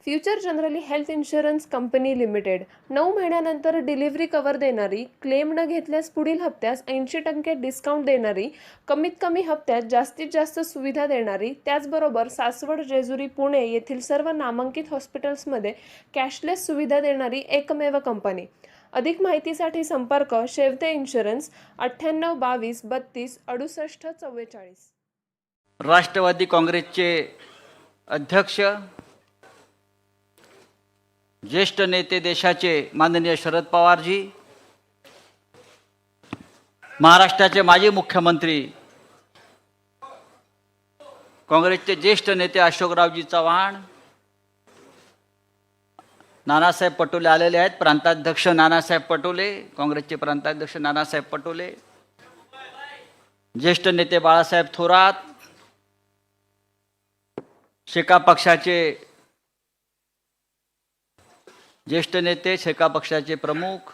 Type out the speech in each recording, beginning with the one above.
Future generally health insurance company limited 9 महिन्यानंतर delivery cover देणारी, claim न घेतल्यास पुढील हप्त्यास 80% डिस्काउंट देणारी, कमीत कमी हप्त्यात जास्तीत जास्त सुविधा देणारी, त्याचबरोबर सासवड, जेजुरी, पुणे येथील सर्व नामांकित हॉस्पिटल्समध्ये कॅशलेस सुविधा देणारी एकमेव कंपनी. अधिक माहितीसाठी संपर्क शेवते इन्शुरन्स 9822326844. राष्ट्रवादी काँग्रेसचे अध्यक्ष, ज्येष्ठ नेते देशाचे माननीय शरद पवारजी, महाराष्ट्राचे माजी मुख्यमंत्री काँग्रेसचे ज्येष्ठ नेते अशोकरावजी चव्हाण, नानासाहेब पटोले आलेले आहेत. प्रांताध्यक्ष नानासाहेब पटोले, काँग्रेसचे प्रांताध्यक्ष नानासाहेब पटोले, ज्येष्ठ नेते बाळासाहेब थोरात, शेका पक्षाचे ज्येष्ठ नेते, शेका पक्षाचे प्रमुख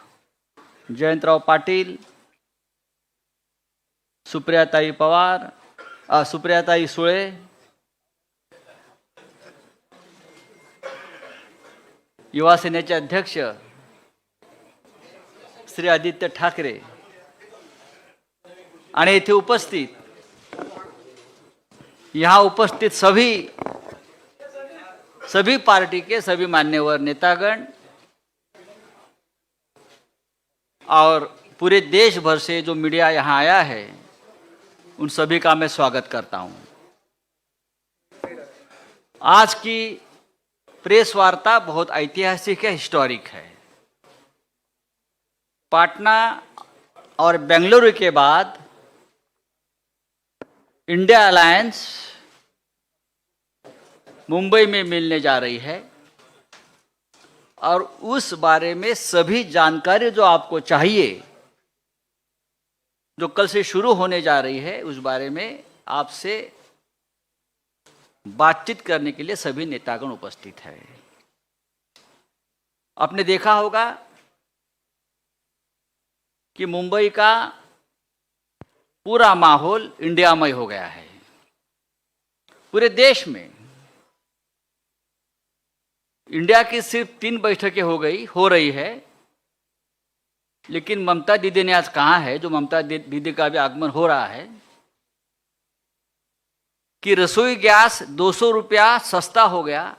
जयंतराव पाटील, सुप्रियाताई सुळे, युवा सेनेचे अध्यक्ष श्री आदित्य ठाकरे आणि इथे उपस्थित सभी पार्टी के सभी मान्यवर नेतागण और पूरे देश भर से जो मीडिया यहाँ आया है, उन सभी का मैं स्वागत करता हूँ. आज की प्रेस वार्ता बहुत ऐतिहासिक है, हिस्टोरिक है. पटना और बेंगलुरु के बाद इंडिया अलायंस मुंबई में मिलने जा रही है और उस बारे में सभी जानकारी जो आपको चाहिए, जो कल से शुरू होने जा रही है, उस बारे में आपसे बातचीत करने के लिए सभी नेतागण उपस्थित है. आपने देखा होगा कि मुंबई का पूरा माहौल इंडियामय हो गया है. पूरे देश में इंडिया की सिर्फ 3 बैठकें हो रही है, लेकिन ममता दीदी ने आज कहा है, जो ममता दीदी का भी आगमन हो रहा है, कि रसोई गैस 200 रुपया सस्ता हो गया.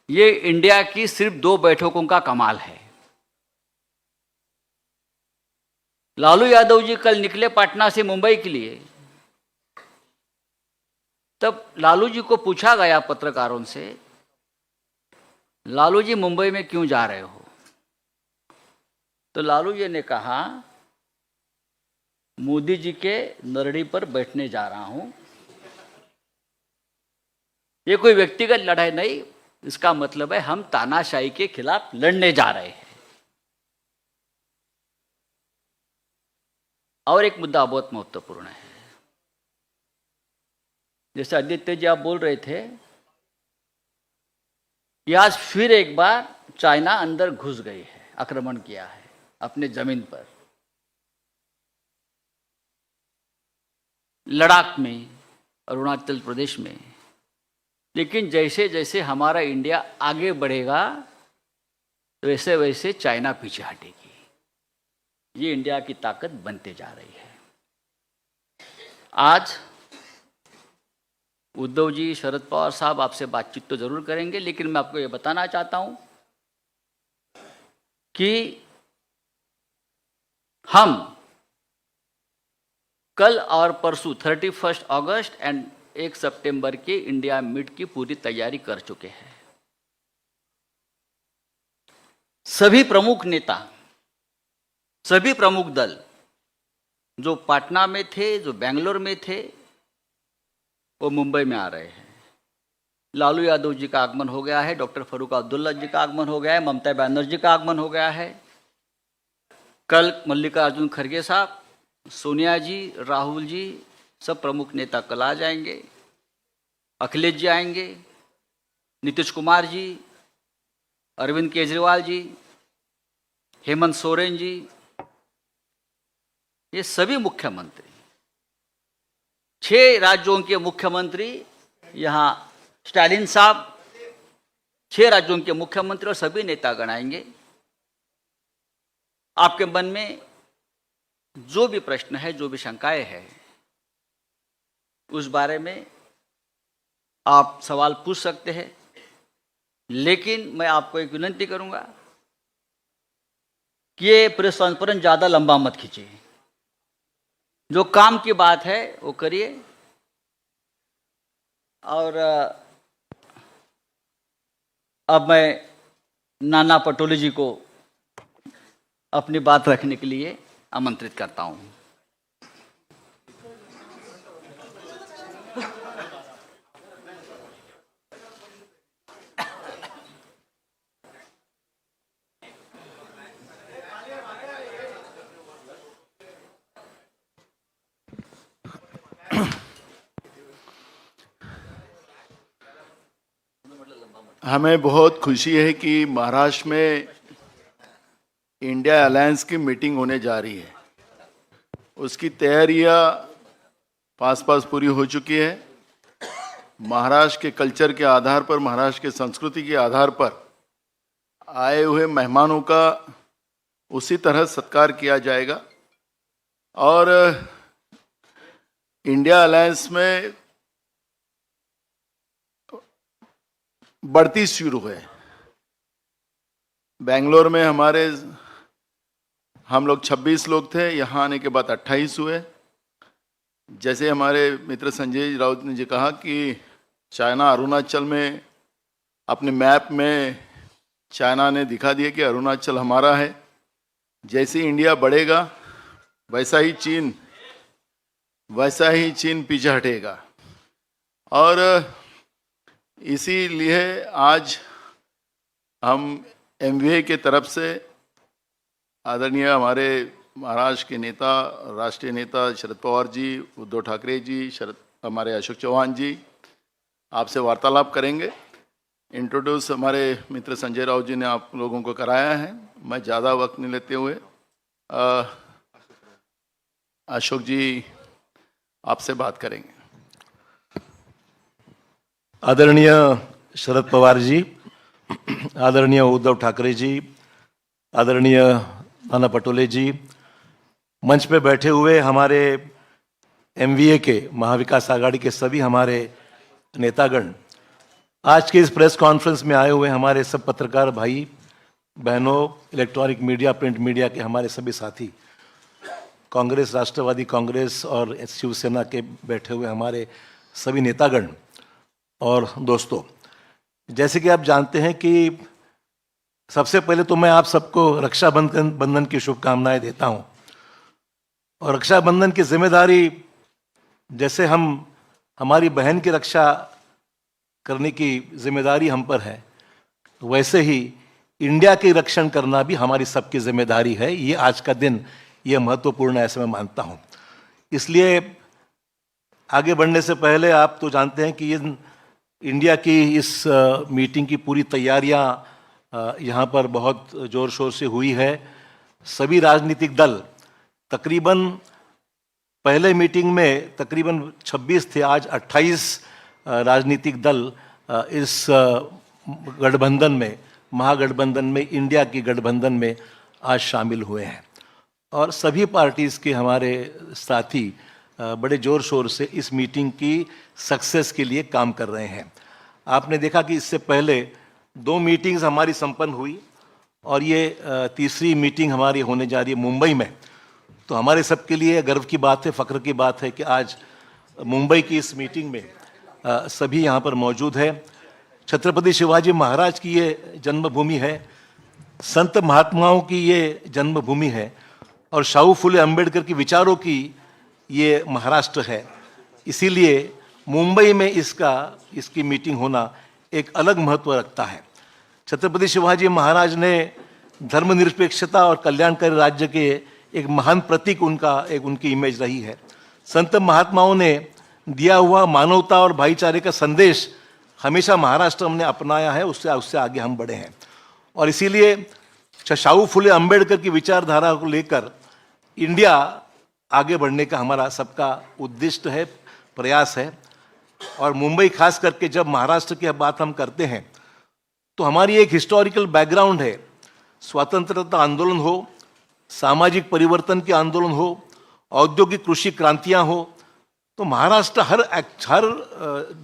ये इंडिया की सिर्फ 2 बैठकों का कमाल है. लालू यादव जी कल निकले पटना से मुंबई के लिए. तब लालू जी को पूछा गया पत्रकारों से, लालू जी मुंबई में क्यों जा रहे हो? तो लालू जी ने कहा, मोदी जी के नरड़ी पर बैठने जा रहा हूं. ये कोई व्यक्तिगत लड़ाई नहीं, इसका मतलब है हम तानाशाही के खिलाफ लड़ने जा रहे हैं. और एक मुद्दा बहुत महत्वपूर्ण है. जैसे आदित्य जी आप बोल रहे थे कि आज फिर एक बार चाइना अंदर घुस गई है, आक्रमण किया है अपने जमीन पर. लद्दाख में, अरुणाचल प्रदेश में. लेकिन जैसे जैसे हमारा इंडिया आगे बढ़ेगा, वैसे वैसे चाइना पीछे हटेगी. ये इंडिया की ताकत बनते जा रही है. आज उद्धव जी, शरद पवार साहब आपसे बातचीत तो जरूर करेंगे, लेकिन मैं आपको ये बताना चाहता हूं कि हम कल और परसों 31 अगस्त एंड 1 सितंबर के इंडिया मीट की पूरी तैयारी कर चुके हैं. सभी प्रमुख नेता, सभी प्रमुख दल जो पटना में थे, जो बेंगलोर में थे, वो मुंबई में आ रहे हैं. लालू यादव जी का आगमन हो गया है, डॉक्टर फारूक अब्दुल्ला जी का आगमन हो गया है, ममता बनर्जी का आगमन हो गया है. कल मल्लिकार्जुन खड़गे साहब, सोनिया जी, राहुल जी, सब प्रमुख नेता कल आ जाएंगे. अखिलेश जी आएंगे, नीतीश कुमार जी, अरविंद केजरीवाल जी, हेमंत सोरेन जी, ये सभी मुख्यमंत्री, 6 राज्यों के मुख्यमंत्री यहाँ, स्टालिन साहब, 6 राज्यों के मुख्यमंत्री और सभी नेतागण आएंगे। आपके मन में जो भी प्रश्न है, जो भी शंकाएं हैं, उस बारे में आप सवाल पूछ सकते हैं, लेकिन मैं आपको एक विनती करूंगा कि ये प्रेस कॉन्फ्रेंस ज़्यादा लंबा मत खींचिए। जो काम की बात है वो करिए। और अब मैं नाना पटोले जी को अपनी बात रखने के लिए आमंत्रित करता हूं। हमें बहुत खुशी है कि महाराष्ट्र में इंडिया अलायंस की मीटिंग होने जा रही है। उसकी तैयारियां पास पूरी हो चुकी है। महाराष्ट्र के कल्चर के आधार पर, महाराष्ट्र के संस्कृति के आधार पर आए हुए मेहमानों का उसी तरह सत्कार किया जाएगा। और इंडिया अलायंस में बढ़ती शुरू है। बेंगलोर में हम लोग 26 लोग थे, यहाँ आने के बाद 28 हुए। जैसे हमारे मित्र संजय राउत ने जी कहा कि चाइना अरुणाचल में अपने मैप में चाइना ने दिखा दिया कि अरुणाचल हमारा है। जैसे इंडिया बढ़ेगा वैसा ही चीन पीछे हटेगा। और इसीलिए आज हम एमवीए के तरफ से आदरणीय हमारे महाराष्ट्र के नेता, राष्ट्रीय नेता शरद पवार जी, उद्धव ठाकरे जी, हमारे अशोक चौहान जी आपसे वार्तालाप करेंगे। इंट्रोड्यूस हमारे मित्र संजय राउत जी ने आप लोगों को कराया है। मैं ज़्यादा वक्त नहीं लेते हुए अशोक जी आपसे बात करेंगे। आदरणीय शरद पवार जी, आदरणीय उद्धव ठाकरे जी, आदरणीय नाना पटोले जी, मंच पे बैठे हुए हमारे एमवीए के, महाविकास आघाड़ी के सभी हमारे नेतागण, आज के इस प्रेस कॉन्फ्रेंस में आए हुए हमारे सब पत्रकार भाई बहनों, इलेक्ट्रॉनिक मीडिया, प्रिंट मीडिया के हमारे सभी साथी, कांग्रेस, राष्ट्रवादी कांग्रेस और शिवसेना के बैठे हुए हमारे सभी नेतागण और दोस्तों, जैसे कि आप जानते हैं कि सबसे पहले तो मैं आप सबको रक्षाबंधन की शुभकामनाएं देता हूं। और रक्षाबंधन की जिम्मेदारी, जैसे हमारी बहन की रक्षा करने की जिम्मेदारी हम पर है, वैसे ही इंडिया की रक्षण करना भी हमारी सबकी जिम्मेदारी है। ये आज का दिन ये महत्वपूर्ण है, ऐसे मैं मानता हूं। इसलिए आगे बढ़ने से पहले आप तो जानते हैं कि ये इंडिया की इस मीटिंग की पूरी तैयारियां यहाँ पर बहुत ज़ोर शोर से हुई है। सभी राजनीतिक दल तकरीबन, पहले मीटिंग में तकरीबन 26 थे, आज 28 राजनीतिक दल इस गठबंधन में, महागठबंधन में, इंडिया की गठबंधन में आज शामिल हुए हैं। और सभी पार्टीज़ के हमारे साथी बड़े ज़ोर शोर से इस मीटिंग की सक्सेस के लिए काम कर रहे हैं। आपने देखा कि इससे पहले 2 मीटिंग्स हमारी संपन्न हुई और ये तीसरी मीटिंग हमारी होने जा रही है मुंबई में। तो हमारे सबके लिए गर्व की बात है, फ़ख्र की बात है कि आज मुंबई की इस मीटिंग में सभी यहाँ पर मौजूद है। छत्रपति शिवाजी महाराज की ये जन्मभूमि है, संत महात्माओं की ये जन्मभूमि है और शाहू फुले अम्बेडकर की विचारों की ये महाराष्ट्र है। इसीलिए मुंबई में इसकी मीटिंग होना एक अलग महत्व रखता है। छत्रपति शिवाजी महाराज ने धर्मनिरपेक्षता और कल्याणकारी राज्य के एक महान प्रतीक उनकी इमेज रही है। संत महात्माओं ने दिया हुआ मानवता और भाईचारे का संदेश हमेशा महाराष्ट्र हमने अपनाया है, उससे आगे हम बढ़े हैं। और इसीलिए शाहू फुले अम्बेडकर की विचारधारा को लेकर इंडिया आगे बढ़ने का हमारा सबका उद्दिष्ट है, प्रयास है। और मुंबई खास करके जब महाराष्ट्र की बात हम करते हैं तो हमारी एक हिस्टोरिकल बैकग्राउंड है। स्वतंत्रता आंदोलन हो, सामाजिक परिवर्तन के आंदोलन हो, औद्योगिक कृषि क्रांतियां हो, तो महाराष्ट्र हर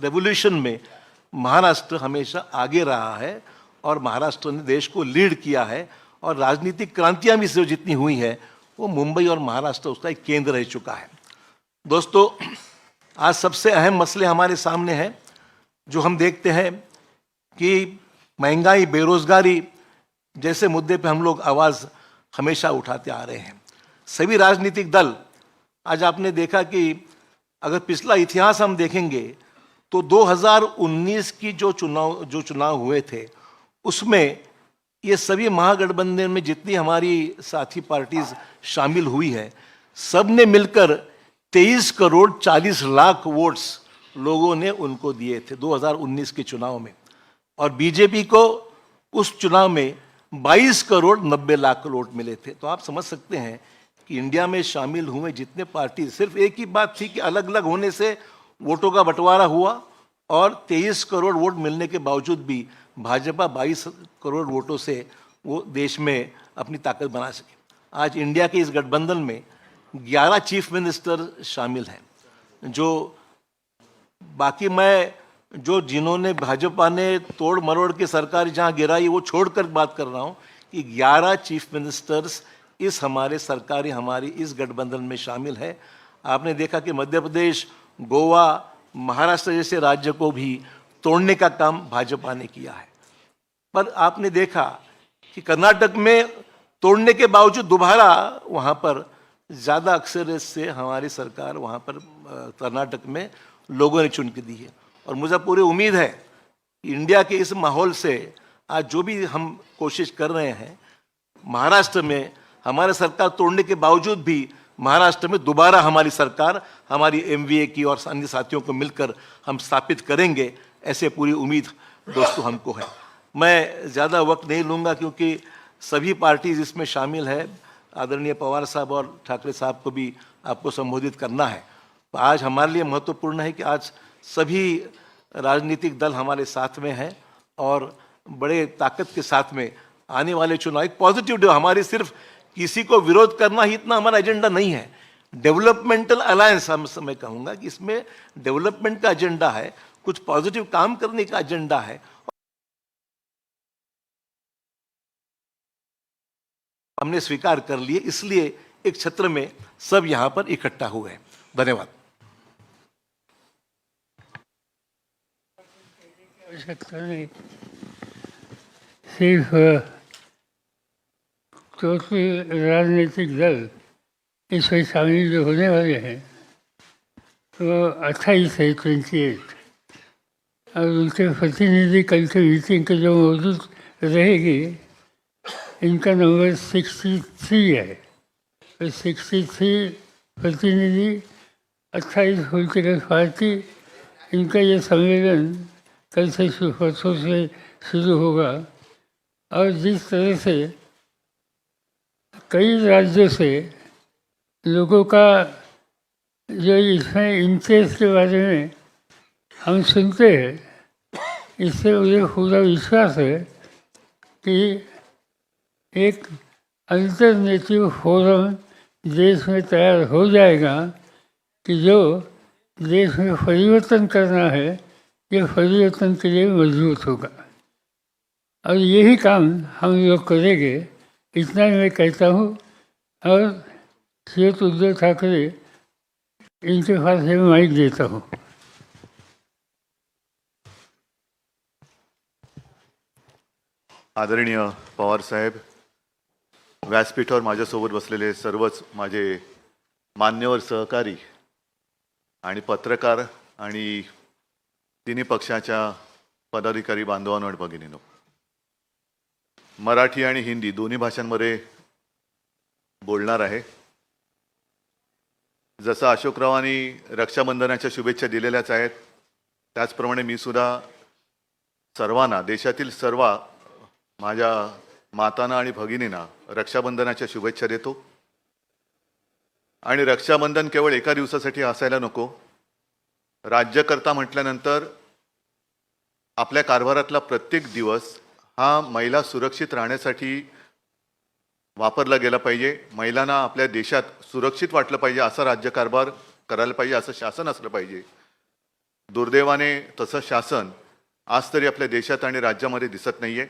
रेवोल्यूशन में महाराष्ट्र हमेशा आगे रहा है और महाराष्ट्र ने देश को लीड किया है। और राजनीतिक क्रांतियां भी जो जितनी हुई है वो मुंबई और महाराष्ट्र उसका एक केंद्र रह चुका है। दोस्तों, आज सबसे अहम मसले हमारे सामने हैं जो हम देखते हैं कि महंगाई, बेरोजगारी जैसे मुद्दे पे हम लोग आवाज़ हमेशा उठाते आ रहे हैं। सभी राजनीतिक दल, आज आपने देखा कि अगर पिछला इतिहास हम देखेंगे तो 2019 की जो चुनाव हुए थे उसमें ये सभी महागठबंधन में जितनी हमारी साथी पार्टीज शामिल हुई है, सब ने मिलकर 23 करोड़ 40 लाख वोट्स लोगों ने उनको दिए थे 2019 के चुनाव में। और बीजेपी को उस चुनाव में 22 करोड़ 90 लाख वोट मिले थे। तो आप समझ सकते हैं कि इंडिया में शामिल हुए जितने पार्टी, सिर्फ एक ही बात थी कि अलग अलग होने से वोटों का बंटवारा हुआ और 23 करोड़ वोट मिलने के बावजूद भी भाजपा 22 करोड़ वोटों से वो देश में अपनी ताकत बना सके। आज इंडिया के इस गठबंधन में 11 चीफ मिनिस्टर शामिल हैं। जो बाकी मैं जो जिन्होंने भाजपा ने तोड़ मरोड़ के सरकार जहां गिराई वो छोड़कर बात कर रहा हूं कि 11 चीफ मिनिस्टर्स इस हमारे सरकारी हमारी इस गठबंधन में शामिल है। आपने देखा कि मध्य प्रदेश, गोवा, महाराष्ट्र जैसे राज्य को भी तोड़ने का काम भाजपा ने किया है। पर आपने देखा कि कर्नाटक में तोड़ने के बावजूद दोबारा वहाँ पर ज़्यादा अक्सरियत से हमारी सरकार वहाँ पर कर्नाटक में लोगों ने चुन के दी है। और मुझे पूरी उम्मीद है कि इंडिया के इस माहौल से आज जो भी हम कोशिश कर रहे हैं, महाराष्ट्र में हमारे सरकार तोड़ने के बावजूद भी महाराष्ट्र में दोबारा हमारी सरकार हमारी एमवीए की और अन्य साथियों को मिलकर हम स्थापित करेंगे, ऐसे पूरी उम्मीद दोस्तों हमको है। मैं ज़्यादा वक्त नहीं लूँगा क्योंकि सभी पार्टीज इसमें शामिल है। आदरणीय पवार साहब और ठाकरे साहब को भी आपको संबोधित करना है। तो आज हमारे लिए महत्वपूर्ण है कि आज सभी राजनीतिक दल हमारे साथ में हैं और बड़े ताकत के साथ में आने वाले चुनाव एक पॉजिटिव डे। हमारी सिर्फ किसी को विरोध करना ही इतना हमारा एजेंडा नहीं है। डेवलपमेंटल अलायंस मैं कहूँगा कि इसमें डेवलपमेंट का एजेंडा है, कुछ पॉजिटिव काम करने का एजेंडा है। हमने स्वीकार कर लिए, इसलिए एक छत्र में सब यहाँ पर इकट्ठा हुए हैं। धन्यवाद। आवश्यकता नहीं, सिर्फ चौथे राजनीतिक दल इसमें शामिल जो होने वाले हैं वो 28 है, 28, और उनके प्रतिनिधि कल के मीटिंग के जो मौजूद रहेगी, इनका नंबर 63 है। तो 63 प्रतिनिधि, 28 पॉलिटिकल पार्टी, इनका ये सम्मेलन कल से परसों से शुरू होगा। और जिस तरह से कई राज्यों से लोगों का जो इसमें इंटरेस्ट के बारे में हम सुनते हैं, इससे मुझे पूरा विश्वास है कि एक अल्टरनेटिव फोरम देश में तैयार हो जाएगा कि जो देश में परिवर्तन करना है, ये परिवर्तन के लिए मजबूत होगा। और यही काम हम लोग करेंगे, इतना ही मैं कहता हूँ। और श्री उद्धव ठाकरे, इनके पास मैं माइक देता हूँ। आदरणीय पवार साहेब, व्यासपीठावर माझ्यासोबत बसलेले सर्वच माझे मान्यवर सहकारी आणि पत्रकार आणि तिन्ही पक्षाच्या पदाधिकारी बांधवांनो आणि भगिनींनो, मराठी आणि हिंदी दोन्ही भाषांमध्ये बोलणार आहे। जसं अशोकरावांनी रक्षाबंधनाच्या शुभेच्छा दिलेल्याच आहेत, त्याचप्रमाणे मी सुद्धा सर्वांना, देशातील सर्व माझ्या मातांना आणि भगिनींना रक्षाबंधनाच्या शुभेच्छा देतो। आणि रक्षाबंधन केवळ एका दिवसासाठी असायला नको। राज्यकर्ता म्हटल्यानंतर आपल्या कारभारातला प्रत्येक दिवस हा महिला सुरक्षित राहण्यासाठी वापरला गेला पाहिजे. महिलांना आपल्या देशात सुरक्षित वाटलं पाहिजे, असा राज्यकारभार करायला पाहिजे, असं शासन असलं पाहिजे. दुर्दैवाने तसं शासन आज तरी आपल्या देशात आणि राज्यामध्ये दिसत नाहीये.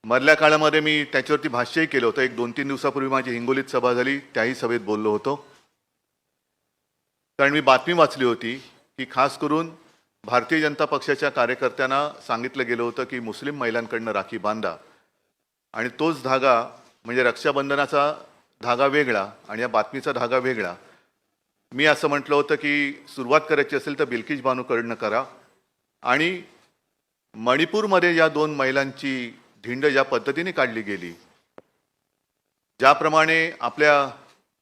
मधल्या काळामध्ये मी त्याच्यावरती भाष्यही केलं होतं. 1-2-3 दिवसापूर्वी माझी हिंगोलीत सभा झाली, त्याही सभेत बोललो होतो. कारण मी बातमी वाचली होती की खास करून भारतीय जनता पक्षाच्या कार्यकर्त्यांना सांगितलं गेलं होतं की मुस्लिम महिलांकडनं राखी बांधा, आणि तोच धागा म्हणजे रक्षाबंधनाचा धागा वेगळा आणि या बातमीचा धागा वेगळा. मी असं म्हटलं होतं की सुरुवात करायची असेल तर बिल्किश बानूकडनं करा. आणि मणिपूरमध्ये या 2 महिलांची धिंड ज्या पद्धतीने काढली गेली, ज्याप्रमाणे आपल्या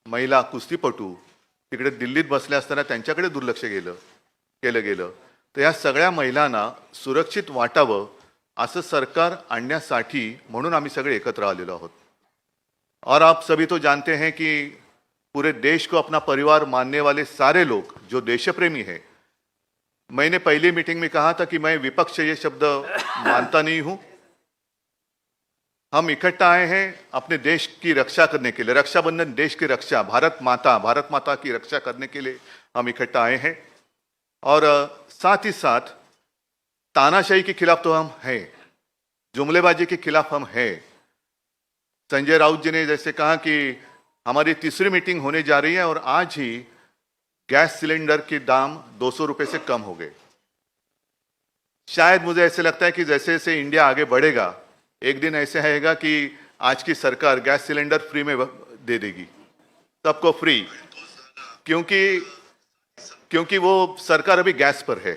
महिला कुस्तीपटू तिकडे दिल्लीत बसल्या असताना त्यांच्याकडे दुर्लक्ष केलं गेलं, तर या सगळ्या महिलांना सुरक्षित वाटावं असं सरकार आणण्यासाठी म्हणून आम्ही सगळे एकत्र आलेलो आहोत. और आप सभी तो जानते हैं कि पूरे देश को अपना परिवार मानने वाले सारे लोग जो देशप्रेमी हैं, मैंने पहली मीटिंग में कहा था कि मैं विपक्ष ये शब्द मानता नहीं हूं. हम इकट्ठा आए हैं अपने देश की रक्षा करने के लिए. रक्षाबंधन देश की रक्षा, भारत माता की रक्षा करने के लिए हम इकट्ठा आए हैं. और साथ ही साथ तानाशाही के खिलाफ तो हम हैं, जुमलेबाजी के खिलाफ हम हैं. संजय राउत जी ने जैसे कहा कि हमारी तीसरी मीटिंग होने जा रही है और आज ही गैस सिलेंडर के दाम 200 रुपए से कम हो गए. शायद मुझे ऐसे लगता है कि जैसे जैसे इंडिया आगे बढ़ेगा, एक दिन ऐसे आएगा कि आज की सरकार गैस सिलेंडर फ्री में दे देगी, सबको फ्री. क्योंकि वो सरकार अभी गॅस पर है,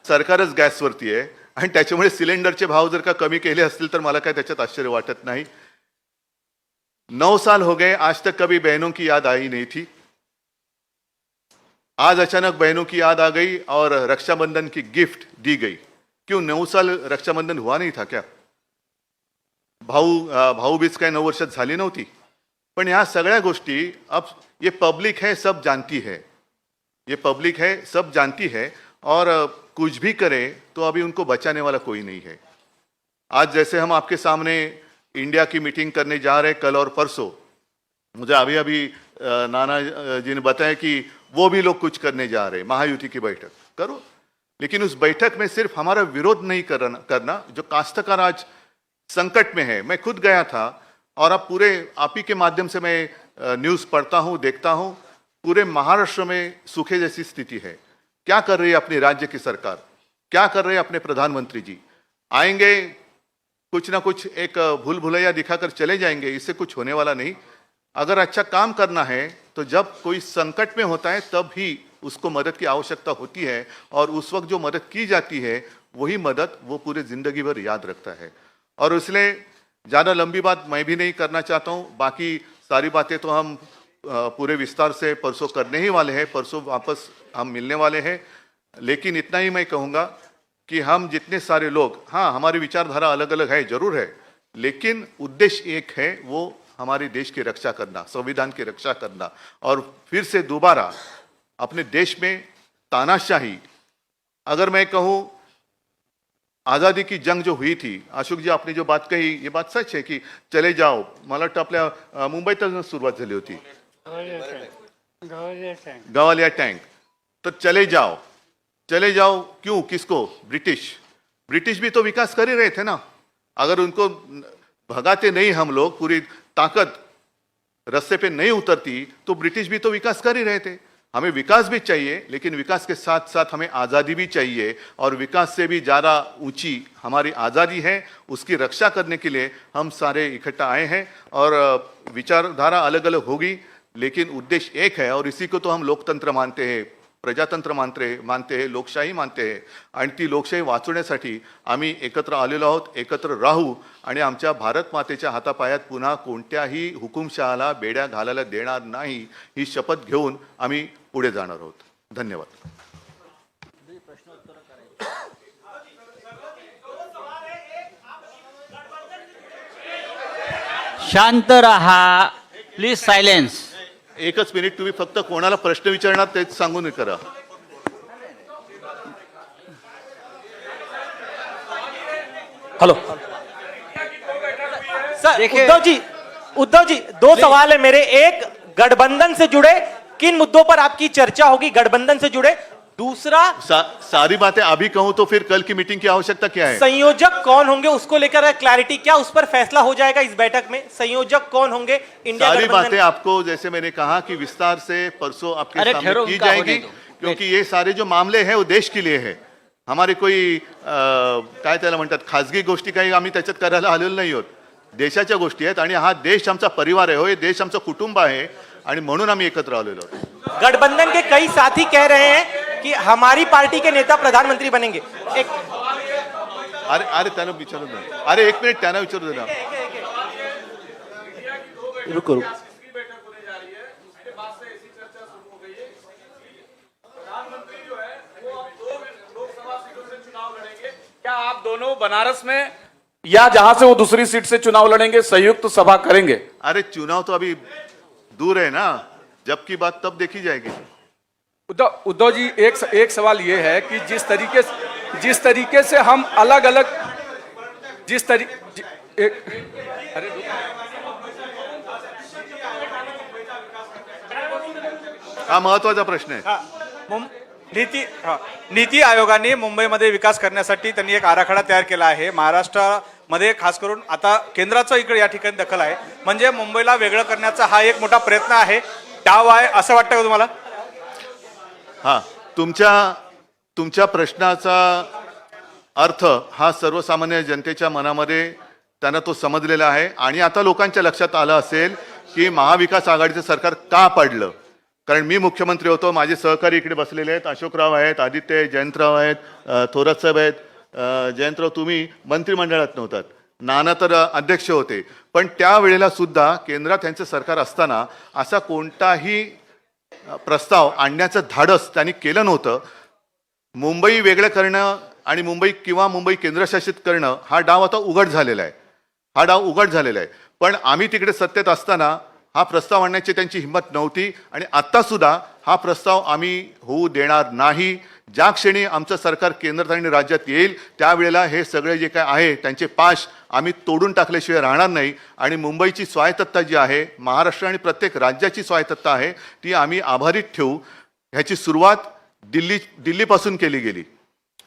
सरकारच गॅसवरती आहे आणि त्याच्यामुळे सिलेंडरचे भाव जर का कमी केले असतील तर मला काय त्याच्यात आश्चर्य वाटत नाही. 9 साल हो गए, आज तक कभी बहनों की याद आई नहीं थी. आज अचानक बहनों की याद आ गई और रक्षाबंधन की गिफ्ट दी गई. क्यों 9 साल रक्षाबंधन हुआ नहीं था क्या? भाऊबीज काय 9 वर्षात झाली नव्हती? पण ह्या सगळ्या गोष्टी अब ये पब्लिक है, सब जानती है. ये पब्लिक है, सब जानती है. और कुछ भी करे तो अभी उनको बचाने वाला कोई नहीं है. आज जैसे हम आपके सामने इंडिया की मीटिंग करने जा रहे हैं कल और परसों, मुझे अभी नाना जी ने बताया कि वो भी लोग कुछ करने जा रहे हैं, महायुति की बैठक करो. लेकिन उस बैठक में सिर्फ हमारा विरोध नहीं करना. जो काश्तकार आज संकट में है, मैं खुद गया था और अब पूरे आप ही के माध्यम से मैं न्यूज़ पढ़ता हूँ, देखता हूँ. पूरे महाराष्ट्र में सूखे जैसी स्थिति है. क्या कर रही है अपनी राज्य की सरकार, क्या कर रहे हैं अपने प्रधानमंत्री जी? आएंगे कुछ ना कुछ एक भूल भुलैया दिखाकर चले जाएंगे, इससे कुछ होने वाला नहीं. अगर अच्छा काम करना है तो जब कोई संकट में होता है तब ही उसको मदद की आवश्यकता होती है, और उस वक्त जो मदद की जाती है वही मदद वो पूरे जिंदगी भर याद रखता है. और इसलिए ज़्यादा लंबी बात मैं भी नहीं करना चाहता हूँ. बाकी सारी बातें तो हम पूरे विस्तार से परसों करने ही वाले हैं, परसों वापस हम मिलने वाले हैं. लेकिन इतना ही मैं कहूँगा कि हम जितने सारे लोग, हाँ हमारी विचारधारा अलग अलग है, जरूर है, लेकिन उद्देश्य एक है, वो हमारे देश की रक्षा करना, संविधान की रक्षा करना. और फिर से दोबारा अपने देश में तानाशाही, अगर मैं कहूँ आज़ादी की जंग जो हुई थी, अशोक जी आपने जो बात कही ये बात सच है कि चले जाओ, मला वाटतं आपल्या मुंबईतच सुरुवात झाली होती, गवालिया टँक. तो चले जाओ क्यों, किसको? ब्रिटिश भी तो विकास कर ही रहे थे ना. अगर उनको भगाते नहीं हम लोग, पूरी ताकत रास्ते पे नहीं उतरती, तो ब्रिटिश भी तो विकास कर ही रहे थे. हमें विकास भी चाहिए, लेकिन विकास के साथ साथ हमें आज़ादी भी चाहिए. और विकास से भी ज़्यादा ऊंची हमारी आज़ादी है, उसकी रक्षा करने के लिए हम सारे इकट्ठा आए हैं. और विचारधारा अलग अलग होगी, लेकिन उद्देश्य एक है. और इसी को तो हम लोकतंत्र मानते हैं, प्रजातंत्र मानते हैं, लोकशाही मानते हैं. आणि ती लोकशाही वाचवण्यासाठी आम्ही एकत्र आलेलो आहोत. एकत्र राहू आणि आमच्या भारत मातेच्या हातापायात पुन्हा कोणत्याही हुकुमशहाला बेड्या घालायला देणार नाही, ही शपथ घेऊन आम्ही पुढे जाणार आहोत. धन्यवाद. शांत रहा, प्लीज सायलेन्स. एकच मिनिट, तुम्ही फक्त कोणाला प्रश्न विचारणार तेच सांगून करा. हेलो सर देखिए- उद्धव जी दो सवाल है मेरे। एक, गठबंधन से जुड़े किन मुद्दों पर आपकी चर्चा होगी गठबंधन से जुड़े? दूसरा, सारी बातें अभी कहूं तो फिर कल की मीटिंग की आवश्यकता क्या है? संयोजक कौन होंगे उसको लेकर क्लैरिटी, क्या उस पर फैसला हो जाएगा इस बैठक में? संयोजक कौन होंगे इंडिया सारी गठबंधन? बातें आपको जैसे मैंने कहा कि विस्तार से परसों आपके अरे सामने ठहरो, की उनका होने जाएगी, दो। क्योंकि ये सारे जो मामले हैं वो देश के लिए है. हमारे कोई काय त्याला म्हणतात खाजगी गोष्टी काही आम्ही त्याच्यात करायला आलेलो नाही आहोत. देशाच्या गोष्टी आहेत आणि हा देश आमचा परिवार आहे, हो हे देश आमचं कुटुंब आहे आणि म्हणून आम्ही एकत्र आलेलो आहोत. गठबंधन के कई साथी कह रहे हैं कि हमारी पार्टी के नेता प्रधानमंत्री बनेंगे. एक अरे अरे त्यांना विचारू दे. अरे एक मिनिट त्यांना विचारू दे ना. रुको रुको क्या आप दोनों बनारस में या जहां से वो दूसरी सीट से चुनाव लड़ेंगे संयुक्त सभा करेंगे? अरे चुनाव तो अभी दूर है ना, जब की बात तब देखी जाएगी. उद्धव जी एक सवाल ये है कि जिस तरीके से हम अलग अलग अरे हा महत्वाचा प्रश्न आहे. नीती आयोगाने मुंबईमध्ये विकास करण्यासाठी त्यांनी एक आराखडा तयार केला आहे. महाराष्ट्रामध्ये खास करून आता केंद्राचं इकडे या ठिकाणी दखल आहे, म्हणजे मुंबईला वेगळं करण्याचा हा एक मोठा प्रयत्न आहे. डाव आहे असं वाटतं का तुम्हाला? हा, तुमच्या प्रश्नाचा अर्थ हा सर्वसामान्य जनतेच्या मनामध्ये त्यांना तो समजलेला आहे आणि आता लोकांच्या लक्षात आलं असेल की महाविकास आघाडीचं सरकार का पडलं. कारण मी मुख्यमंत्री होतो, माझे सहकारी इकडे बसलेले आहेत, अशोकराव आहेत, आदित्य आहेत, जयंतराव आहेत, थोरात साहेब आहेत. जयंतराव तुम्ही मंत्रिमंडळात नव्हतात, नाना तर अध्यक्ष होते, पण त्यावेळेला सुद्धा केंद्रात त्यांचं सरकार असताना असा कोणताही प्रस्ताव आणण्याचं धाडस त्यांनी केलं नव्हतं. मुंबई वेगळं करणं आणि मुंबई केंद्रशासित करणं हा डाव आता उघड झालेला आहे. पण आम्ही तिकडे सत्तेत असताना हा प्रस्ताव आणण्याची त्यांची हिंमत नव्हती आणि आत्ता सुद्धा हा प्रस्ताव आम्ही होऊ देणार नाही. ज्या क्षणी आमचं सरकार केंद्रात आणि राज्यात येईल त्यावेळेला हे सगळे जे काय आहे त्यांचे पाश आम्ही तोडून टाकल्याशिवाय राहणार नाही. आणि मुंबईची स्वायत्तता जी आहे, महाराष्ट्र आणि प्रत्येक राज्याची स्वायत्तता आहे, ती आम्ही आभारीत ठेवू. ह्याची सुरुवात दिल्लीपासून केली गेली.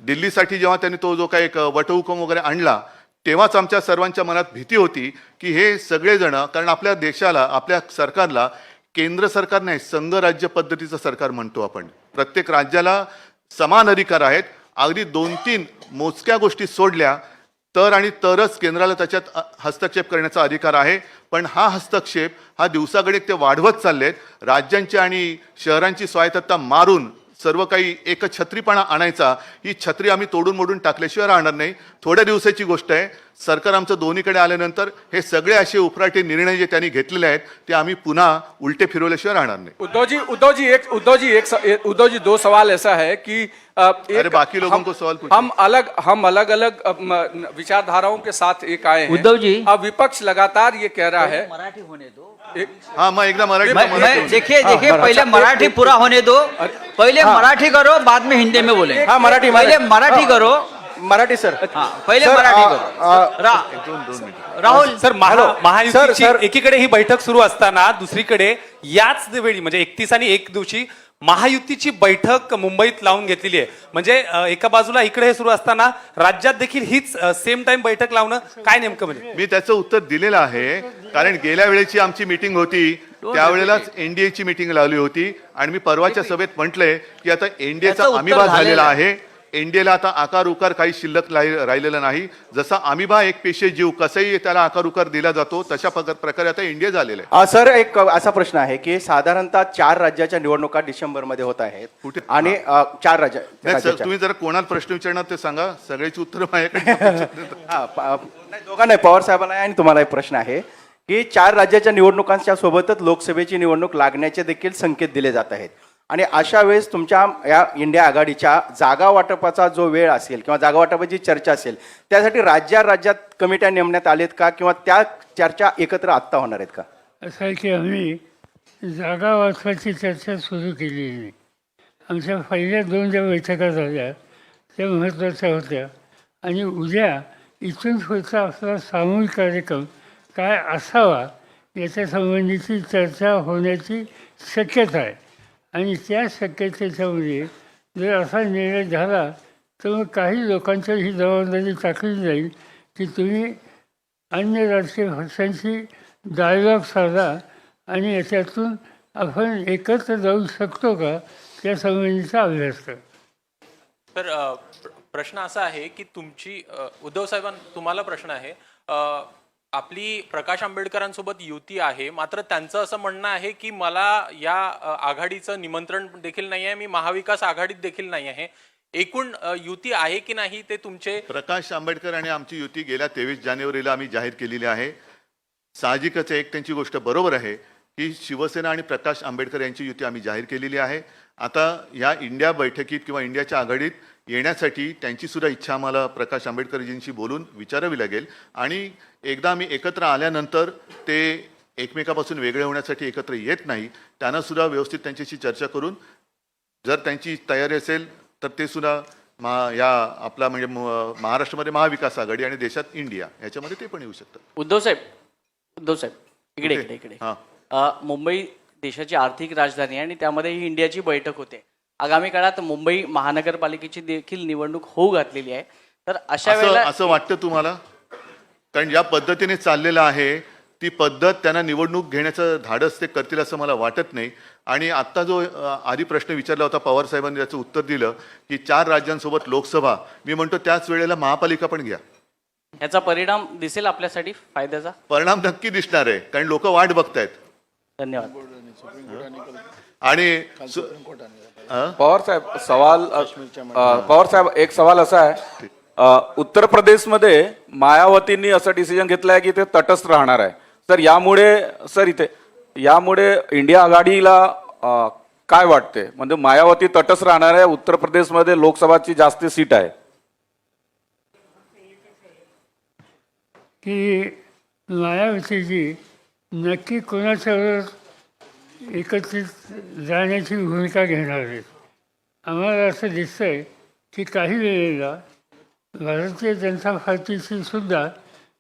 दिल्लीसाठी जेव्हा त्यांनी तो जो काही एक वटहुकूम वगैरे आणला तेव्हाच आमच्या सर्वांच्या मनात भीती होती की हे सगळेजण, कारण आपल्या देशाला, आपल्या सरकारला केंद्र सरकार नाही संघ राज्य पद्धतीचं सरकार म्हणतो आपण. प्रत्येक राज्याला समान अधिकार आहेत. अगदी 2-3 मोजक्या गोष्टी सोडल्या तरच केंद्राला त्याच्यात हस्तक्षेप करण्याचा अधिकार आहे. पण हा हस्तक्षेप हा दिवसागणिक ते वाढवत चाललेत. राज्यांची आणि शहरांची स्वायत्तता मारून सर्व काही एकछत्रीपणा आणायचा, ही छत्री आम्ही तोडून मोडून टाकल्याशिवाय राहणार नाही. थोड्या दिवसाची गोष्ट आहे. सरकार आमचं दोन्हीकडे आल्यानंतर हे सगळे असे उपराटे निर्णय जे त्यांनी घेतलेले आहेत ते आम्ही पुन्हा उलटे फिरवल्याशिवाय राहणार नाही. उद्धव जी 2 सवाल ऐसा है कि अरे बाकी लोगों को सवाल पूछो. हम अलग अलग विचारधाराओं के साथ एक आए हैं. उद्धव जी, अब विपक्ष लगातार ये कह रहा है मराठी होने दो. हाँ, मैं एकदा मराठी देखिए पहले मराठी पूरा होने दो. पहले मराठी करो, बाद में हिंदी में बोलेंगे. हाँ, मराठी पहले मराठी करो. मराठी सर. हाँ, पहले मराठी करो. राहुल सर, महायुतीची एकीकडे ही बैठक सुरू असताना दुसरीकडे याच वेळी म्हणजे 31 आणि 1 दिवशी महायुतीची बैठक मुंबईत लावून घेतलेली आहे. म्हणजे एका बाजूला इकडे हे सुरू असताना राज्यात देखील हीच सेम टाइम बैठक लावणं काय नेमकं म्हणजे? मी त्याचं उत्तर दिलेलं आहे. कारण गेल्या वेळेची आमची मीटिंग होती त्यावेळेलाच एनडीएची मीटिंग लावली होती आणि मी परवाच्या सभेत म्हटलंय की आता एनडीएचा अमिबा झालेला आहे. एनडीएला आता आकार उकार काही शिल्लक राहिलेला नाही. जसा अमिबा एक पेशी जीव कसंही त्याला आकार उकार दिला जातो तशा प्रकारे आता एनडीए झालेला आहे. सर, एक असा प्रश्न आहे की साधारणतः 4 राज्याच्या निवडणुका डिसेंबरमध्ये होत आहेत. कुठे? आणि 4 नाही सर, राज्याच्या. तुम्ही जरा कोणाला प्रश्न विचारणार ते सांगा, सगळ्याची उत्तरं माझ्याकडे. दोघांना, पवार साहेबांना आणि तुम्हाला एक प्रश्न आहे की 4 राज्याच्या निवडणुकांच्या सोबतच लोकसभेची निवडणूक लागण्याचे देखील संकेत दिले जात आहेत. आणि अशा वेळेस तुमच्या या इंडिया आघाडीच्या जागा वाटपाचा जो वेळ असेल किंवा जागा वाटपाची चर्चा असेल त्यासाठी राज्यात कमिट्या नेमण्यात आलेत का किंवा त्या चर्चा एकत्र आत्ता होणार आहेत का? असं आहे की आम्ही जागा वाटपाची चर्चा सुरू केलेली नाही. आमच्या पहिल्या 2 ज्या बैठका झाल्या त्या महत्त्वाच्या होत्या आणि उद्या इथून पुढचा आपला सामूहिक कार्यक्रम काय असावा याच्या संबंधीची चर्चा होण्याची शक्यता आहे. आणि त्या शक्यतेच्यामध्ये जर असा निर्णय झाला तर मग काही लोकांच्या ही जबाबदारी टाकली जाईल की तुम्ही अन्य राजकीय पक्षांशी डायलॉग साधा आणि याच्यातून आपण एकत्र जाऊ शकतो का त्या संबंधीचा अभ्यास करा. तर प्रश्न असा आहे की तुमची उद्धव साहेबांना तुम्हाला प्रश्न आहे. आपली प्रकाश आंबेडकरांसोबत युती आहे, मात्र त्यांचं असं म्हणणं आहे की मला या आघाडीचं निमंत्रण देखील नाही आहे, मी महाविकास आघाडीत देखील नाही आहे. एकूण युती आहे की नाही ते तुमचे प्रकाश आंबेडकर आणि आमची युती गेल्या 23 जानेवारीला आम्ही जाहीर केलेली आहे. साहजिकच एक त्यांची गोष्ट बरोबर आहे की शिवसेना आणि प्रकाश आंबेडकर यांची युती आम्ही जाहीर केलेली आहे. आता या इंडिया बैठकीत किंवा इंडियाच्या आघाडीत येण्यासाठी त्यांची सुद्धा इच्छा आम्हाला प्रकाश आंबेडकरजींशी बोलून विचारावी लागेल. आणि एकदा आम्ही एकत्र आल्यानंतर ते एकमेकापासून वेगळे होण्यासाठी एकत्र येत नाही. त्यांना सुद्धा व्यवस्थित त्यांच्याशी चर्चा करून जर त्यांची तयारी असेल तर ते सुद्धा या आपला म्हणजे महाराष्ट्रामध्ये महाविकास आघाडी आणि देशात इंडिया याच्यामध्ये ते पण येऊ शकतात. उद्धव साहेब इकडे इकडे इकडे हां. मुंबई देशाची आर्थिक राजधानी आहे आणि त्यामध्ये ही इंडियाची बैठक होते. आगामी काळात मुंबई महानगरपालिकेची देखील निवडणूक होऊ घातलेली आहे. तर अशा वेळेला असं वाटतं तुम्हाला? कारण ज्या पद्धतीने चाललेलं आहे ती पद्धत त्यांना निवडणूक घेण्याचं धाडस ते करतील असं मला वाटत नाही. आणि आत्ता जो आधी प्रश्न विचारला होता पवार साहेबांनी त्याचं उत्तर दिलं की 4 राज्यांसोबत लोकसभा, मी म्हणतो त्याच वेळेला महापालिका पण घ्या. याचा परिणाम दिसेल आपल्यासाठी फायद्याचा. परिणाम नक्की दिसणार आहे कारण लोक वाट बघतायत. धन्यवाद. आणि पवार साहेब एक सवाल असा आहे, उत्तर प्रदेशमध्ये मायावतींनी असं डिसिजन घेतलं आहे की ते तटस्थ राहणार आहे. तर यामुळे इंडिया आघाडीला काय वाटते? म्हणजे मायावती तटस्थ राहणार आहे, उत्तर प्रदेशमध्ये लोकसभाची जास्त सीट आहे. की मायावतीजी नक्की कोणाच्यावर एकत्रित जाण्याची भूमिका घेणार आहेत. आम्हाला असं दिसतंय की काही वेळेला भारतीय जनता पार्टीशी सुद्धा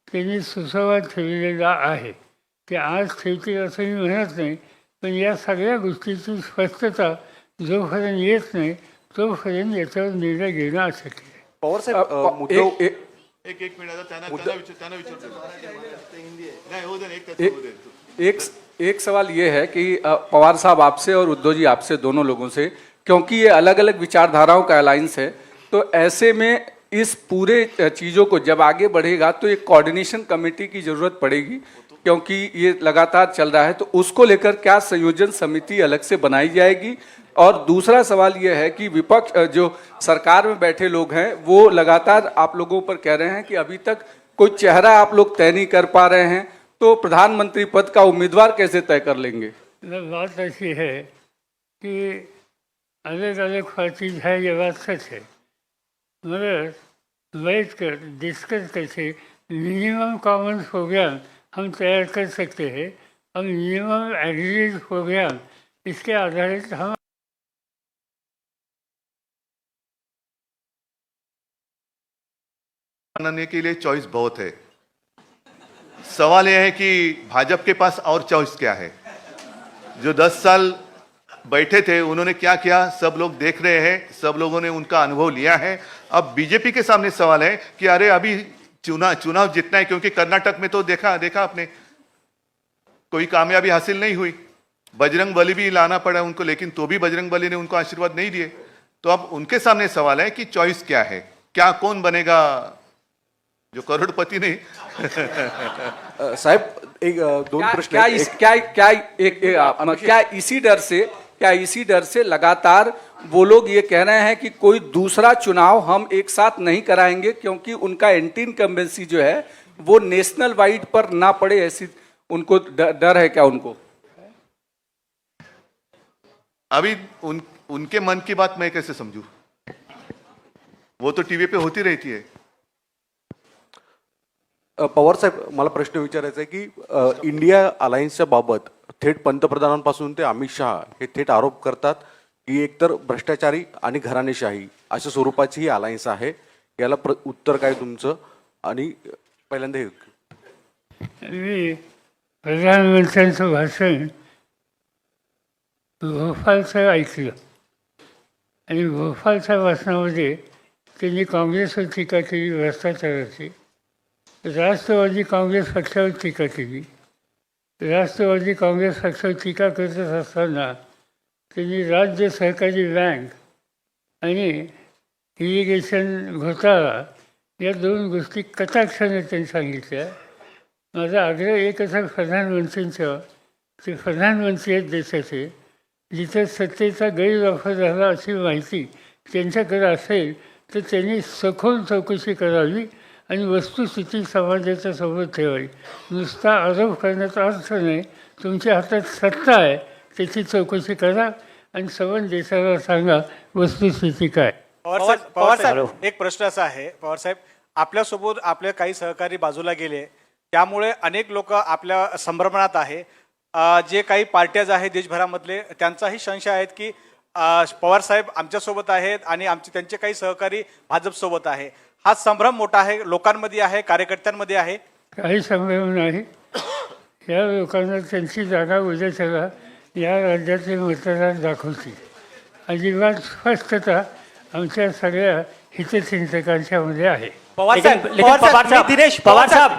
त्यांनी सुसंवाद ठेवलेला आहे. ते आज ठेवतील असं मी म्हणत नाही, पण या सगळ्या गोष्टीची स्पष्टता जोपर्यंत येत नाही तोपर्यंत याच्यावर निर्णय घेणं अशक्य आहे. पवार साहेब एक मिनिट त्यांना विचारतो. नाही हो दे, एक त्याचं होऊ दे. एक सवाल ये है कि पवार साहब आपसे और उद्धव जी आपसे दोनों लोगों से, क्योंकि ये अलग अलग विचारधाराओं का अलायंस है, तो ऐसे में इस पूरे चीज़ों को जब आगे बढ़ेगा तो एक कोऑर्डिनेशन कमेटी की ज़रूरत पड़ेगी, क्योंकि ये लगातार चल रहा है. तो उसको लेकर क्या संयोजन समिति अलग से बनाई जाएगी? और दूसरा सवाल ये है कि विपक्ष जो सरकार में बैठे लोग हैं वो लगातार आप लोगों पर कह रहे हैं कि अभी तक कोई चेहरा आप लोग तय नहीं कर पा रहे हैं, तो प्रधानमंत्री पद का उम्मीदवार कैसे तय कर लेंगे? बात ऐसी है कि अलग अलग पार्टीज है, ये बात सच है, मगर बैठ कर डिस्कस करके मिनिमम कॉमन प्रोग्राम हम तैयार कर सकते हैं और मिनिमम एग्रीड प्रोग्राम इसके आधारित हम बनाने के लिए चॉइस बहुत है. सवाल यह है कि भाजपा के पास और चॉइस क्या है? जो 10 साल बैठे थे उन्होंने क्या किया सब लोग देख रहे हैं, सब लोगों ने उनका अनुभव लिया है. अब बीजेपी के सामने सवाल है कि अरे अभी चुनाव जीतना है, क्योंकि कर्नाटक में तो देखा आपने कोई कामयाबी हासिल नहीं हुई. बजरंग बली भी लाना पड़ा उनको, लेकिन तो भी बजरंग बली ने उनको आशीर्वाद नहीं दिए. तो अब उनके सामने सवाल है कि चॉइस क्या है, क्या कौन बनेगा जो करोड़पति नहीं. साहेब एक दोन प्रश्न क्या इसी डर से लगातार वो लोग ये कह रहे हैं कि कोई दूसरा चुनाव हम एक साथ नहीं कराएंगे, क्योंकि उनका एंटी इनकम्बेंसी जो है वो नेशनल वाइड पर ना पड़े, ऐसी उनको डर है क्या? उनको अभी उनके मन की बात मैं कैसे समझूं? वो तो टीवी पे होती रहती है. पवार साहेब मला प्रश्न विचारायचा आहे की इंडिया अलायन्सच्या बाबत थेट पंतप्रधानांपासून ते अमित शहा हे थेट आरोप करतात की एकतर भ्रष्टाचारी आणि घराणेशाही अशा स्वरूपाची ही अलायन्स आहे. याला उत्तर काय तुमचं? आणि पहिल्यांदा हे मी प्रधानमंत्र्यांचं भाषण भोपाळचं ऐकलं आणि भोपाळच्या भाषणामध्ये त्यांनी काँग्रेसवर टीका केली, भ्रष्टाचाराची. राष्ट्रवादी काँग्रेस पक्षावर टीका केली. राष्ट्रवादी काँग्रेस पक्षावर टीका करत असताना त्यांनी राज्य सहकारी बँक आणि इरिगेशन घोटाळा या दोन गोष्टी कटाक्षाने त्यांनी सांगितल्या. माझा आग्रह एकच आहे प्रधानमंत्र्यांचा, ते प्रधानमंत्री आहेत देशाचे, जिथे सत्तेचा गैरवापर झाला अशी माहिती त्यांच्याकडे असेल तर त्यांनी सखोल चौकशी करावी आणि वस्तुस्थिती समाजाच्या समोर ठेवावी. नुसता आरोप करण्याचा अर्थ नाही. तुमच्या हातात सत्ता आहे, त्याची चौकशी करा आणि संबंध देशाला सांगा वस्तुस्थिती काय. पवार साहेब, एक प्रश्न असा आहे पवार साहेब, आपल्यासोबत आपले काही सहकारी बाजूला गेले, त्यामुळे अनेक लोक आपल्या संभ्रमणात आहे. जे काही पार्ट्याज आहेत देशभरामधले, त्यांचाही संशय आहेत की पवार साहेब आमच्यासोबत आहेत आणि त्यांचे काही सहकारी भाजपसोबत आहे. हा संभ्रम मोठा आहे, लोकांमध्ये आहे, कार्यकर्त्यांमध्ये आहे. काही संभ्रम नाही. या लोकांना त्यांची जागा उद्याच्याला या राज्याचे मतदार दाखवतील. अजिबात स्पष्टता आमच्या सगळ्या हितचिंतकांच्यामध्ये आहे. पवार साहब, दिनेश पवार साहब,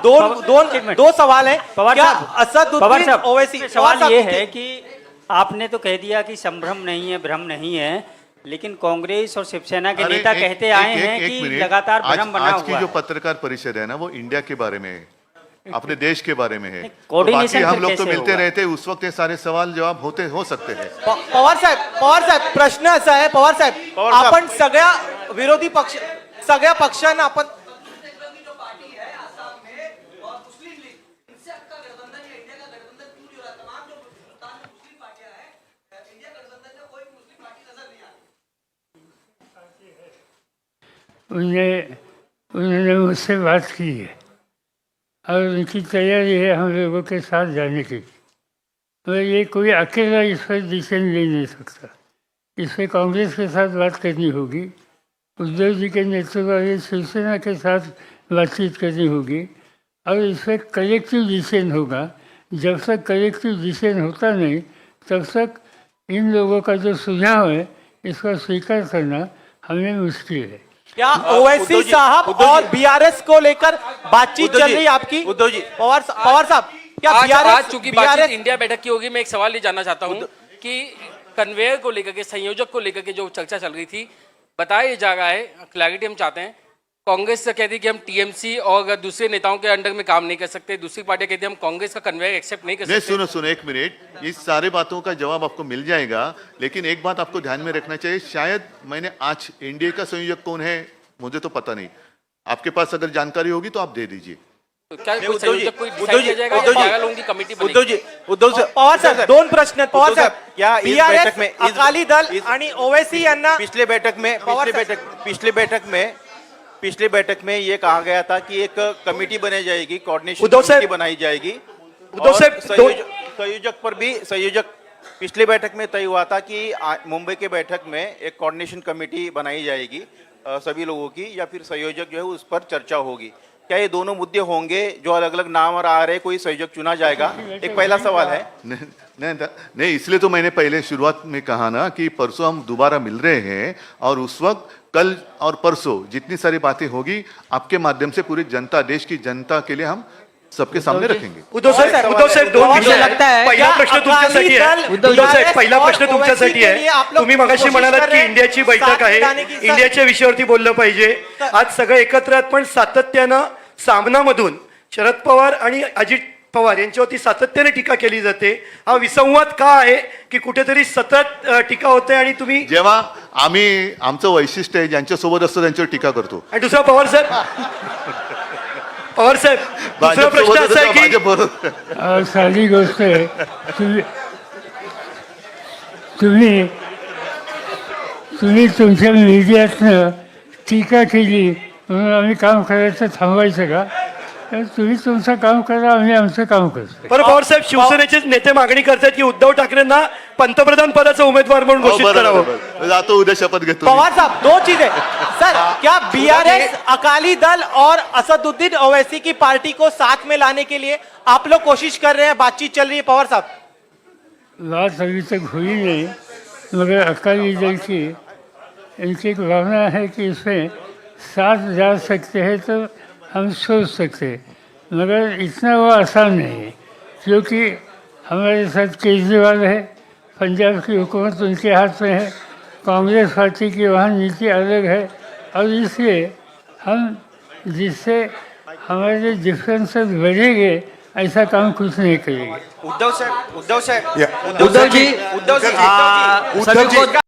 दो सवाल है. क्या असदुद्दीन ओवैसी, सवाल ये है कि आपने तो कह दिया कि संभ्रम नहीं है, भ्रम नहीं है, लेकिन कांग्रेस और शिवसेना के नेता कहते आए हैं कि लगातार भ्रम बना आज की हुआ जो है. पत्रकार परिषद है ना, वो इंडिया के बारे में है, अपने देश के बारे में है. कोऑर्डिनेशन बाकी हम फिर लोग तो कैसे मिलते होगा? रहते, उस वक्त ये सारे सवाल जवाब हो सकते हैं. पवार साहेब प्रश्न असा आहे पवार साहेब, आपण सगळ्या विरोधी पक्ष, सगळ्या पक्षांना आपण उन्होंने मुझसे बात की है और उनकी तैयारी है हम लोगों के साथ जाने की. तो ये कोई अकेला इस पर डिसीजन ले नहीं सकता. इस पर कांग्रेस के साथ बात करनी होगी, उद्धव जी के नेतृत्व वाली शिवसेना के साथ बातचीत करनी होगी और इस पर कलेक्टिव डिसीजन होगा. जब तक कलेक्टिव डिसीजन होता नहीं तब तक इन लोगों का जो सुझाव है इसका स्वीकार करना हमें मुश्किल है. क्या ओवैसी साहब और बीआरएस को लेकर बातचीत चल रही है आपकी? उद्धव जी, पवार साहब, क्या आज चूंकि बातचीत इंडिया बैठक की होगी, मैं एक सवाल ये जानना चाहता हूँ कि कन्वेयर को लेकर के, संयोजक को लेकर के जो चर्चा चल रही थी, बताया जा रहा है, क्लैरिटी हम चाहते हैं. कांग्रेस से कहती है कि हम टीएमसी और दूसरे नेताओं के अंडर में काम नहीं कर सकते, दूसरी पार्टी कहती है हम कांग्रेस का कन्वेयर एक्सेप्ट नहीं कर नहीं, सकते. सुनो एक मिनट, इस सारे बातों का जवाब आपको मिल जाएगा, लेकिन एक बात आपको ध्यान में रखना चाहिए. शायद मैंने आज एनडीए का संयोजक कौन है मुझे तो पता नहीं, आपके पास अगर जानकारी होगी तो आप दे दीजिए. तो क्या कोई संयोजक कोई डिसाइड किया जाएगा या 12 लोगों की कमेटी बनेगी? पवार साहेब, दोन प्रश्न आहेत पवार साहेब. बीआरएस, अकाली दल आणि ओवैसी यांना पिछले बैठक में ये कहा गया था कि एक कमेटी बनाई जाएगी, कोऑर्डिनेशन कमेटी बनाई जाएगी. संयोजक पिछले बैठक में तय हुआ था कि मुंबई के बैठक में एक कोऑर्डिनेशन कमेटी बनाई जाएगी सभी लोगों की, या फिर संयोजक जो है उस पर चर्चा होगी. क्या ये दोनों मुद्दे होंगे जो अलग अलग नाम और आ रहे, कोई संयोजक चुना जाएगा? एक पहला सवाल है. नहीं, इसलिए तो मैंने पहले शुरुआत में कहा ना कि परसों हम दोबारा मिल रहे हैं और उस वक्त कल और परसों जितनी सारी बातें होगी आपके माध्यम से पूरी जनता, देश की जनता के लिए हम सबके सामने रखेंगे. उद्धव साहेब, दोन विषय लगता है. पहिला प्रश्न तुमच्यासाठी आहे. उद्धव साहेब, पहिला प्रश्न तुमच्यासाठी आहे. तुम्ही मगाशी म्हणालात की इंडियाची बैठक आहे, इंडियाच्या विषयावरती बोललं पाहिजे. आज सगळे एकत्र आहेत, पण सातत्यानं सामनामधून शरद पवार आणि अजित पवार यांच्यावरती सातत्याने टीका केली जाते. हा विसंवाद का आहे की कुठेतरी सतत टीका होते आणि तुम्ही, जेव्हा आम्ही, आमचं वैशिष्ट्य आहे, ज्यांच्यासोबत असतो त्यांच्यावर टीका करतो. आणि दुसरा पवार साहेब, दुसरा प्रश्न असा आहे की साधी गोष्ट आहे. तुम्ही तुमच्या मीडियातनं टीका केली म्हणून आम्ही काम करायचं थांबवायचं का? तुम्ही तुमचं काम करा, आम्ही आमचं काम करतो. बरं पवार साहेब, शिवसेनेचे नेते मागणी करतात की उद्धव ठाकरेंना पंतप्रधान पदाचा उमेदवार म्हणून घोषित करावं. जातो उद्या शपथ घेतो. पवार साहब, दो चीजें सर क्या बीआरएस अकाली दल और असदुद्दीन ओवैसी की पार्टी को साथ में लाने के लिए आप लोग कोशिश कर रहे हैं, बातचीत चल रही है पवार साहब? बात अभी तक हुई नहीं, मगर अकाली दल की इनकी एक भावना है कि इसमें साथ जा सकते हैं तो हम सोच सकते हैं, मगर इतना वो आसान नहीं है, क्योंकि हमारे साथ केजरीवाल है, पंजाब की हुकूमत उनके हाथ में है, कांग्रेस पार्टी की वहाँ नीति अलग है, और इसलिए हम जिससे हमारे डिफरेंसेस बढ़ेंगे ऐसा काम कुछ नहीं करेंगे। उद्धव साहेब उद्धव जी उद्धव जी सभी को